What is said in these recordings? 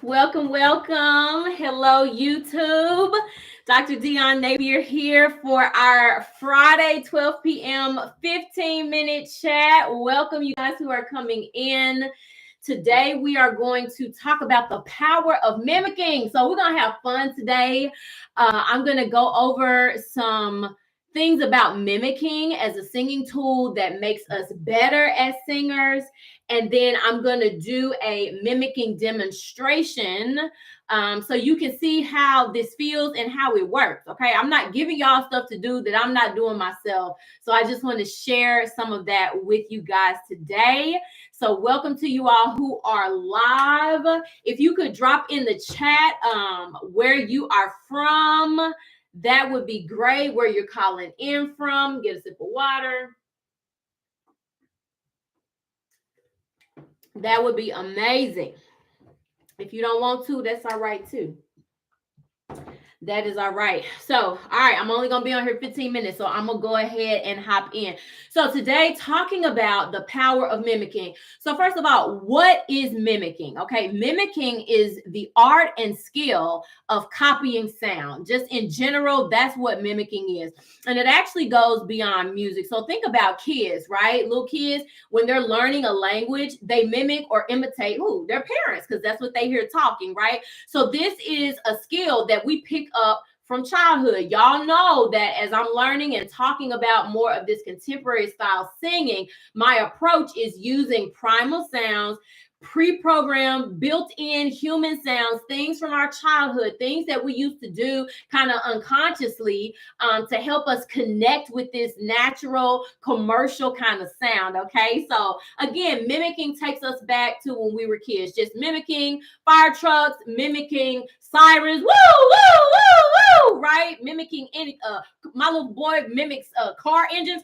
welcome. Hello, YouTube. Dr. Dion Napier here for our Friday 12 p.m. 15-minute chat. Welcome, you guys who are coming in. Today, we are going to talk about the power of mimicking. So we're going to have fun today. I'm going to go over some things about mimicking as a singing tool that makes us better as singers. And then I'm going to do a mimicking demonstration so you can see how this feels and how it works. Okay, I'm not giving y'all stuff to do that I'm not doing myself. So I just want to share some of that with you guys today. So welcome to you all who are live. If you could drop in the chat where you are from, that would be great. Where you're calling in from. Get a sip of water. That would be amazing. If you don't want to, that's all right too. That is all right. So, all right, I'm only going to be on here 15 minutes, so I'm going to go ahead and hop in. So today, talking about the power of mimicking. So first of all, what is mimicking? Okay, mimicking is the art and skill of copying sound. Just in general, that's what mimicking is. And it actually goes beyond music. So think about kids, right? Little kids, when they're learning a language, they mimic or imitate their parents, because that's what they hear talking, right? So this is a skill that we pick up from childhood. Y'all know that as I'm learning and talking about more of this contemporary style singing, my approach is using primal sounds, pre-programmed, built-in human sounds, things from our childhood, things that we used to do kind of unconsciously to help us connect with this natural commercial kind of sound. Okay, so again, mimicking takes us back to when we were kids, just mimicking fire trucks, mimicking sirens, woo, woo, woo, woo, right? Mimicking any my little boy mimics car engines,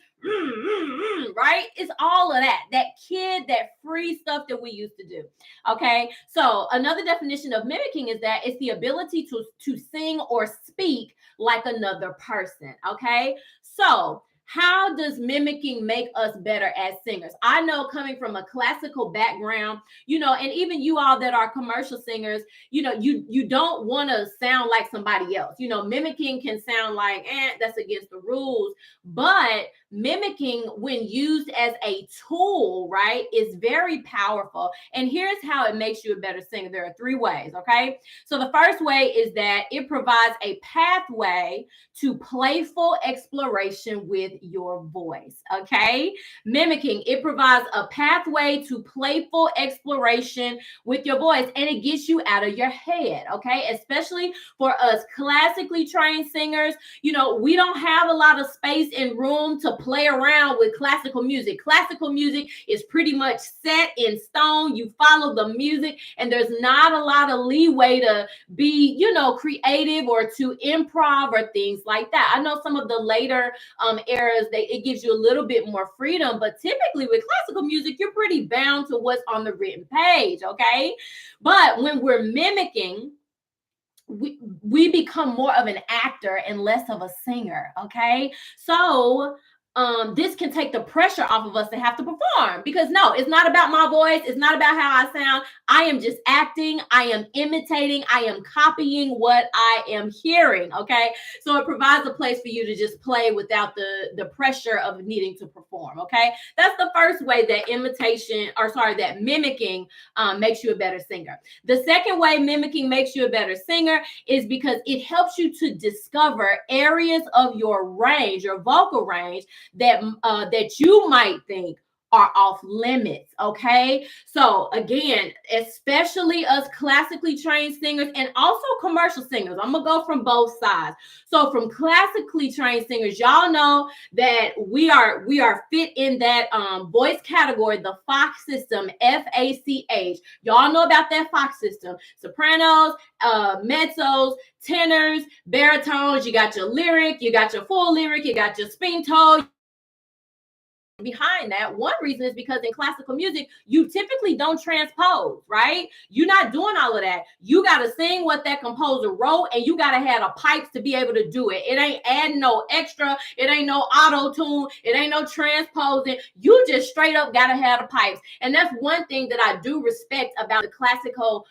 right? It's all of that kid, that free stuff that we used to do. Okay, so another definition of mimicking is that it's the ability to sing or speak like another person. Okay, so how does mimicking make us better as singers? I know, coming from a classical background, and even you all that are commercial singers, you don't want to sound like somebody else. Mimicking can sound like, that's against the rules. But mimicking, when used as a tool, right, is very powerful. And here's how it makes you a better singer. There are three ways, okay? So the first way is that it provides a pathway to playful exploration with your voice, okay? Mimicking, it provides a pathway to playful exploration with your voice, and it gets you out of your head, okay? Especially for us classically trained singers, we don't have a lot of space and room to play around with classical music. Classical music is pretty much set in stone. You follow the music, and there's not a lot of leeway to be, creative or to improv or things like that. I know some of the later eras, it gives you a little bit more freedom, but typically with classical music, you're pretty bound to what's on the written page, okay? But when we're mimicking, we become more of an actor and less of a singer, okay? So this can take the pressure off of us to have to perform, because no, it's not about my voice. It's not about how I sound. I am just acting. I am imitating. I am copying what I am hearing. Okay. So it provides a place for you to just play without the pressure of needing to perform. Okay. That's the first way that that mimicking makes you a better singer. The second way mimicking makes you a better singer is because it helps you to discover areas of your range, your vocal range, that you might think are off limits. Okay, so again, especially us classically trained singers and also commercial singers, I'm gonna go from both sides. So from classically trained singers, y'all know that we are fit in that voice category, the Fox system, FACH. Y'all know about that Fox system: sopranos, mezzos, tenors, baritones. You got your lyric, you got your full lyric, you got your spinto, behind that. One reason is because in classical music, you typically don't transpose, right? You're not doing all of that. You got to sing what that composer wrote, and you got to have the pipes to be able to do it. It ain't adding no extra. It ain't no auto tune. It ain't no transposing. You just straight up got to have the pipes. And that's one thing that I do respect about the classical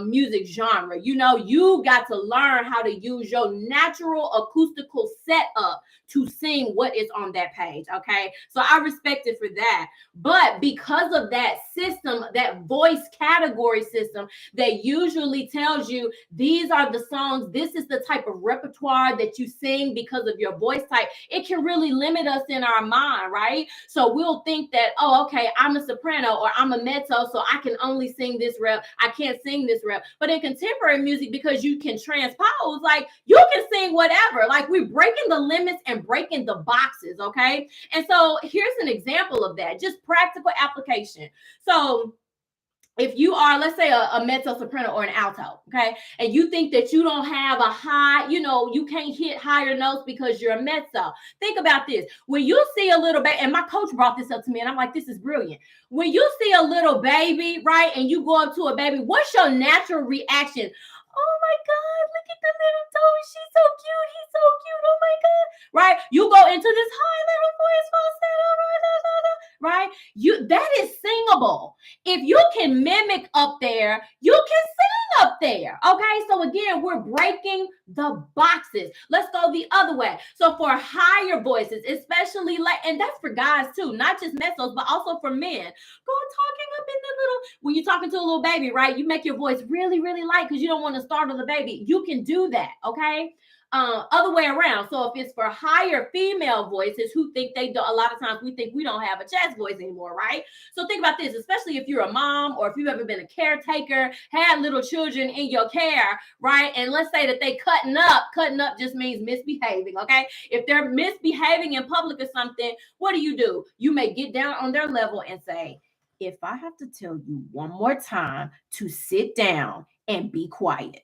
music genre. You know, you got to learn how to use your natural acoustical setup to sing what is on that page. Okay, so I respect it for that. But because of that system, that voice category system that usually tells you these are the songs, this is the type of repertoire that you sing because of your voice type, it can really limit us in our mind, right? So we'll think that, oh, okay, I'm a soprano or I'm a mezzo, so I can only sing this rep. I can't sing this rep. But in contemporary music, because you can transpose, like you can sing whatever. Like we're breaking the limits and breaking the boxes, okay? And so here's an example of that, just practical application. So if you are, let's say, a mezzo soprano or an alto, okay, and you think that you don't have a high, you know, you can't hit higher notes because you're a mezzo. Think about this. When you see a little baby, and my coach brought this up to me, and I'm like, this is brilliant. When you see a little baby, right, and you go up to a baby, what's your natural reaction? Oh my God, look at the little toe. She's so cute. He's so cute. Oh my God. Right? You go into this high little voice falsetto, right? That is singable. If you can mimic up there, you can sing up there. Okay. So again, we're breaking the boxes. Let's go the other way. So for higher voices, especially and that's for guys too, not just mezzos, but also for men. Go talking up in the little, when you're talking to a little baby, right? You make your voice really, really light because you don't want to startle the baby. You can do that. Okay. Other way around. So if it's for higher female voices who think they do, a lot of times we think we don't have a chest voice anymore, right? So think about this, especially if you're a mom or if you've ever been a caretaker, had little children in your care, right? And let's say that they cutting up just means misbehaving, okay? If they're misbehaving in public or something, what do? You may get down on their level and say, if I have to tell you one more time to sit down and be quiet.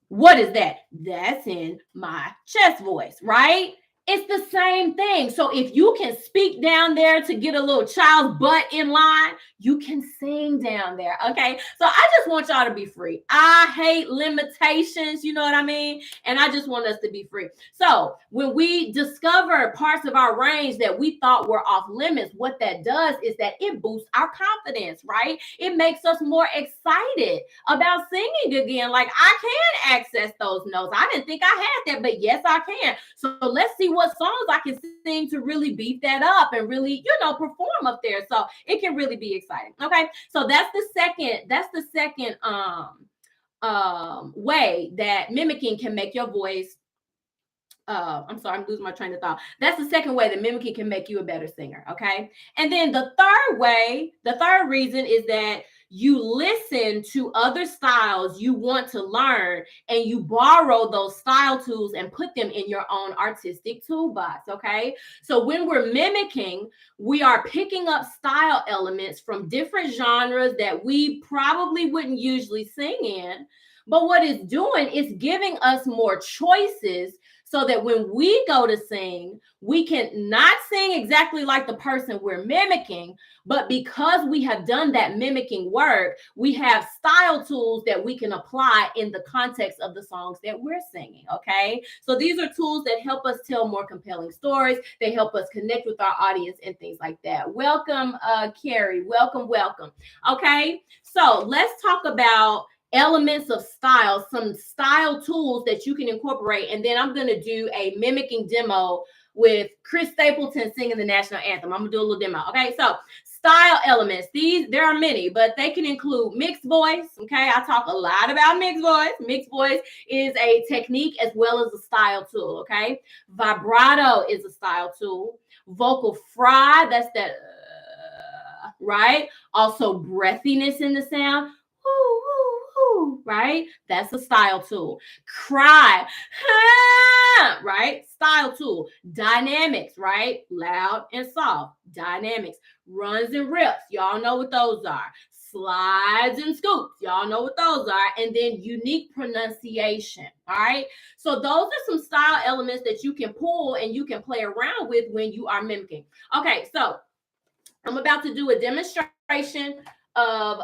What is that? That's in my chest voice, right? It's the same thing. So if you can speak down there to get a little child's butt in line, you can sing down there, okay? So I just want y'all to be free. I hate limitations, you know what I mean? And I just want us to be free. So when we discover parts of our range that we thought were off limits, what that does is that it boosts our confidence, right? It makes us more excited about singing again. Like I can access those notes. I didn't think I had that, but yes, I can. So let's see what songs I can sing to really beef that up and really, perform up there. So it can really be exciting. Okay. So that's the second way that mimicking can make your voice. I'm sorry, I'm losing my train of thought. That's the second way that mimicking can make you a better singer. Okay. And then the third reason is that you listen to other styles you want to learn and you borrow those style tools and put them in your own artistic toolbox. Okay. So when we're mimicking, we are picking up style elements from different genres that we probably wouldn't usually sing in. But what it's doing is giving us more choices so that when we go to sing, we can not sing exactly like the person we're mimicking, but because we have done that mimicking work, we have style tools that we can apply in the context of the songs that we're singing, okay? So these are tools that help us tell more compelling stories. They help us connect with our audience and things like that. Welcome, Carrie. Welcome. Okay, so let's talk about elements of style, some style tools that you can incorporate. And then I'm going to do a mimicking demo with Chris Stapleton singing the national anthem. I'm going to do a little demo. Okay. So style elements, there are many, but they can include mixed voice. Okay. I talk a lot about mixed voice. Mixed voice is a technique as well as a style tool. Okay. Vibrato is a style tool. Vocal fry, that's that, right? Also breathiness in the sound. Right? That's a style tool. Cry, right? Style tool. Dynamics, right? Loud and soft. Dynamics. Runs and rips. Y'all know what those are. Slides and scoops. Y'all know what those are. And then unique pronunciation. All right. So those are some style elements that you can pull and you can play around with when you are mimicking. Okay. So I'm about to do a demonstration of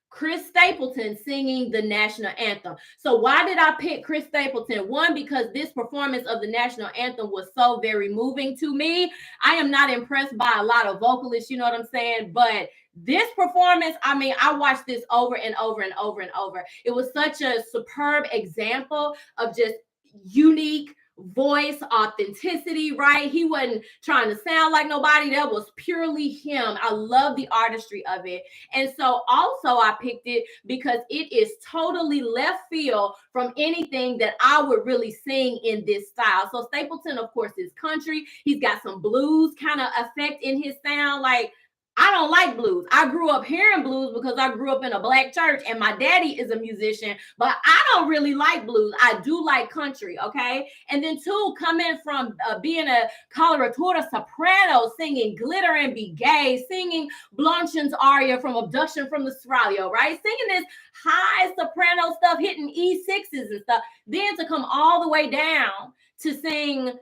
Chris Stapleton singing the national anthem. So why did I pick Chris Stapleton? One, because this performance of the national anthem was so very moving to me. I am not impressed by a lot of vocalists, you know what I'm saying? But this performance, I mean, I watched this over and over and over and over. It was such a superb example of just unique voice, authenticity, right? He wasn't trying to sound like nobody. That was purely him. I love the artistry of it. And so also I picked it because it is totally left field from anything that I would really sing in this style. So Stapleton, of course, is country. He's got some blues kind of effect in his sound. Like, I don't like blues. I grew up hearing blues because I grew up in a Black church and my daddy is a musician, but I don't really like blues. I do like country, okay? And then two, coming from being a coloratura soprano, singing Glitter and Be Gay, singing Blanchard's aria from Abduction from the Seraglio, right? Singing this high soprano stuff, hitting E6s and stuff, then to come all the way down to sing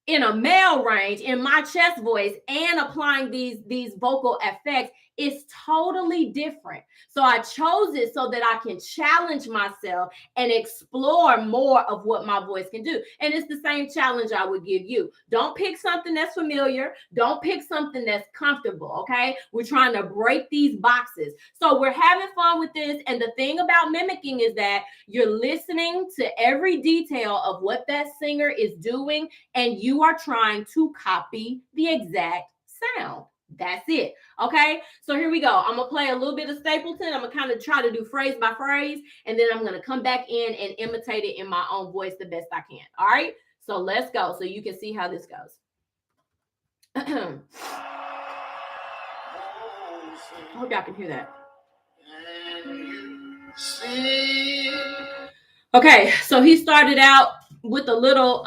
in a male range in my chest voice and applying these vocal effects is totally different. So I chose it so that I can challenge myself and explore more of what my voice can do. And it's the same challenge I would give you. Don't pick something that's familiar. Don't pick something that's comfortable, okay? We're trying to break these boxes. So we're having fun with this. And the thing about mimicking is that you're listening to every detail of what that singer is doing, and you are trying to copy the exact sound. That's it. Okay. So here we go. I'm going to play a little bit of Stapleton. I'm going to kind of try to do phrase by phrase, and then I'm going to come back in and imitate it in my own voice the best I can. All right. So let's go so you can see how this goes. I hope y'all can hear that. Okay. So he started out with a little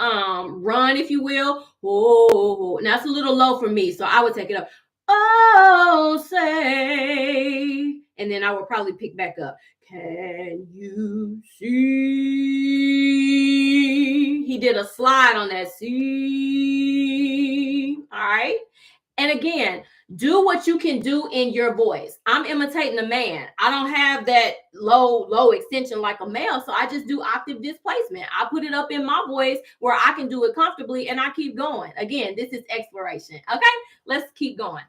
run, if you will. Oh, now it's a little low for me, so I would take it up. Oh, say, and then I would probably pick back up. Can you see? He did a slide on that C. All right. And again, do what you can do in your voice. I'm imitating a man. I don't have that low extension like a male, so I just do octave displacement. I put it up in my voice where I can do it comfortably, and I keep going. Again, this is exploration. Okay, let's keep going.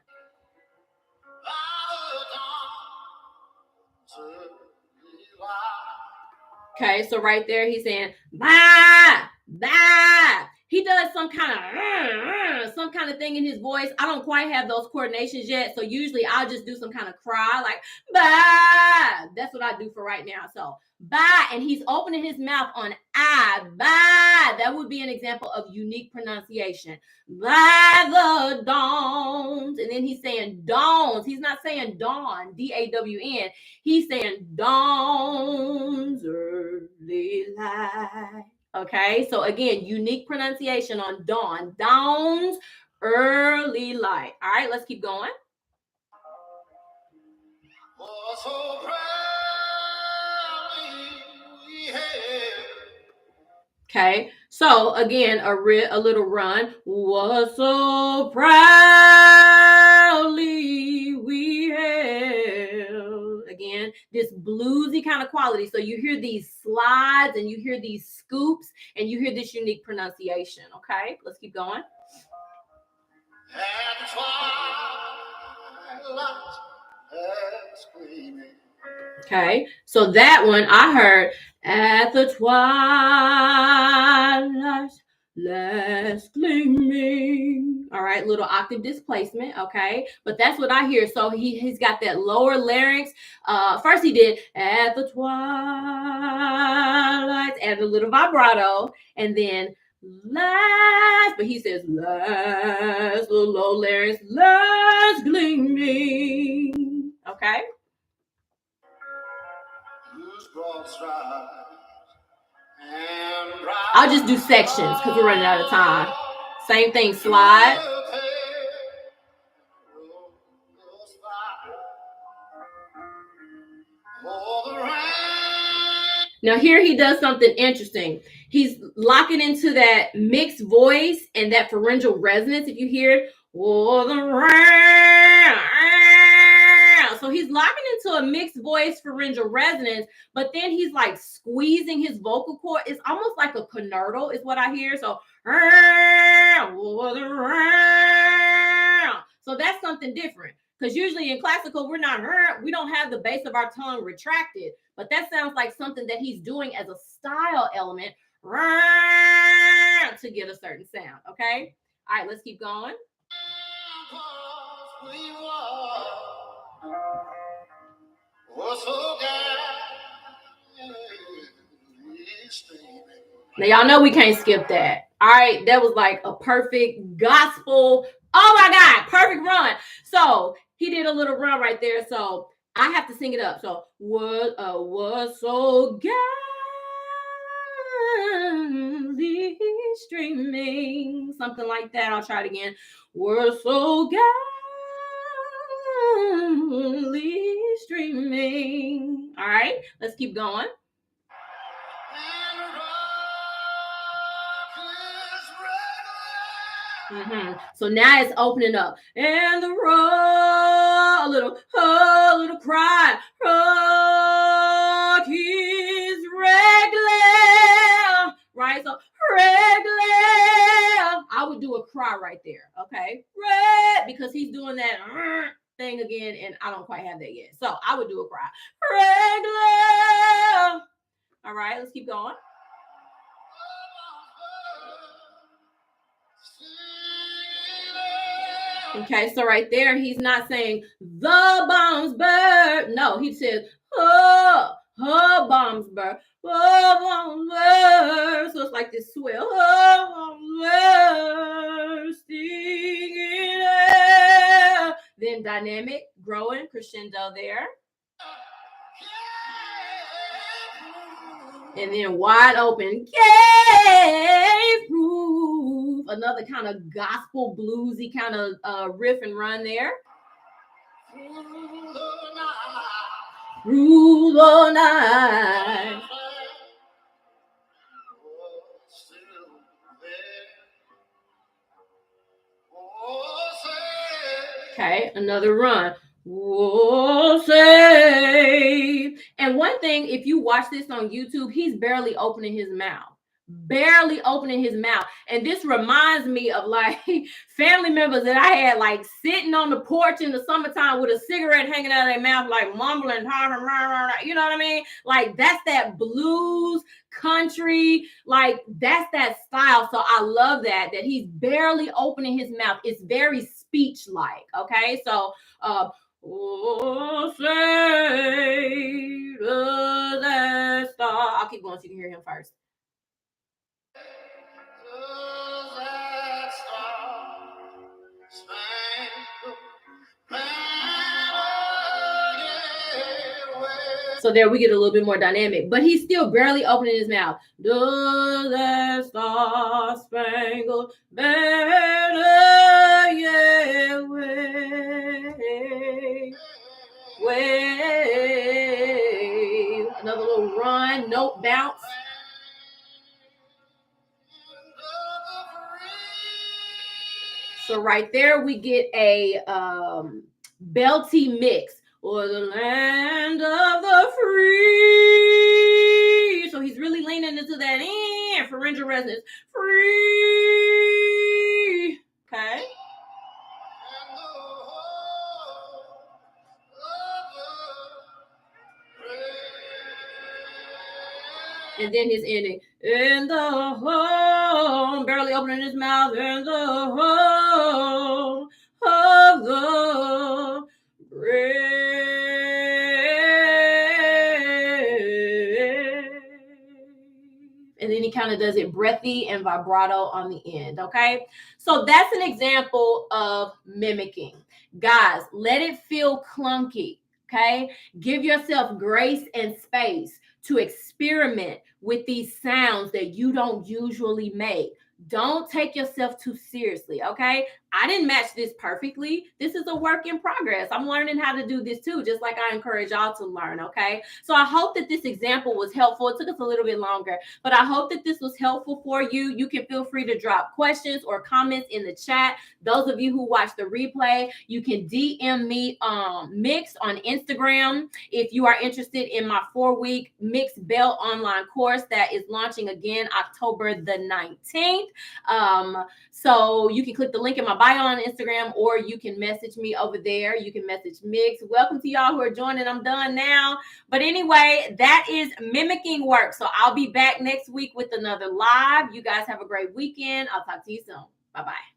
Okay, so right there, he's saying, bah, bah. He does some kind of thing in his voice. I don't quite have those coordinations yet. So usually I'll just do some kind of cry, like, bah. That's what I do for right now. So, bah, and he's opening his mouth on I, bah. That would be an example of unique pronunciation. By the dawns. And then he's saying dawns. He's not saying dawn, D-A-W-N. He's saying dawns early light. Okay, so again, unique pronunciation on dawn. Dawns early light. All right, let's keep going. Okay, so again, a little run. Was so proudly we held. Again, this bluesy kind of quality. So you hear these slides and you hear these scoops and you hear this unique pronunciation. Okay, let's keep going. Okay, so that one I heard at the twilight's last gleaming. All right, little octave displacement. Okay, but that's what I hear. So he's got that lower larynx. First he did at the twilight, added a little vibrato, and then last, but he says last, little low larynx, last gleaming. Okay. I'll just do sections because we're running out of time. Same thing, slide. Now here he does something interesting. He's locking into that mixed voice and that pharyngeal resonance. If you hear it, Oh, the so he's locking into a mixed voice pharyngeal resonance, but then he's like squeezing his vocal cord. It's almost like a conurtal, is what I hear. So, so that's something different. Because usually in classical, we don't have the base of our tongue retracted, but that sounds like something that he's doing as a style element to get a certain sound. Okay. All right, let's keep going. Now y'all know we can't skip that. All right, that was like a perfect gospel. Oh my God, perfect run. So he did a little run right there. So I have to sing it up. So was so gallantly streaming, something like that. I'll try it again. We're so gallantly streaming. All right, let's keep going. So now it's opening up, and the a little cry, rock is regular, right? So regular, I would do a cry right there, okay? Because he's doing that thing again, and I don't quite have that yet. So I would do a cry, regular. All right, let's keep going. Okay, so right there, he's not saying the bombs burst. No, he says, oh, bombs burst. Oh, bombs burst. So it's like this swell. Oh, bombs burst. Then dynamic, growing, crescendo there. And then wide open, gave proof. Another kind of gospel bluesy kind of riff and run there. Through the night. Okay, another run. Whoa, save. And one thing, if you watch this on YouTube, he's barely opening his mouth. Barely opening his mouth. And this reminds me of like family members that I had like sitting on the porch in the summertime with a cigarette hanging out of their mouth, like mumbling, you know what I mean? Like that's that blues country, like that's that style. So I love that he's barely opening his mouth. It's very speech like. Okay, so oh, say does that star. I'll keep going so you can hear him first. So there we get a little bit more dynamic, but he's still barely opening his mouth. Does that star spangled banner yet wave? Another little run, note bounce. So right there we get a belty mix. Or the land of the free. So he's really leaning into that pharyngeal resonance. Free. Okay. And then his ending. In the home, barely opening his mouth. In the home of the brave. And then he kind of does it breathy and vibrato on the end, okay? So that's an example of mimicking. Guys, let it feel clunky, okay? Give yourself grace and space to experiment with these sounds that you don't usually make. Don't take yourself too seriously, okay? I didn't match this perfectly. This is a work in progress. I'm learning how to do this too, just like I encourage y'all to learn. Okay. So I hope that this example was helpful. It took us a little bit longer, but I hope that this was helpful for you. You can feel free to drop questions or comments in the chat. Those of you who watch the replay, you can DM me Mix on Instagram if you are interested in my 4-week Mixed Belt online course that is launching again October the 19th. So you can click the link in my bio on Instagram, or you can message me over there. You can message Mix. Welcome to y'all who are joining. I'm done now. But anyway, that is mimicking work. So I'll be back next week with another live. You guys have a great weekend. I'll talk to you soon. Bye-bye.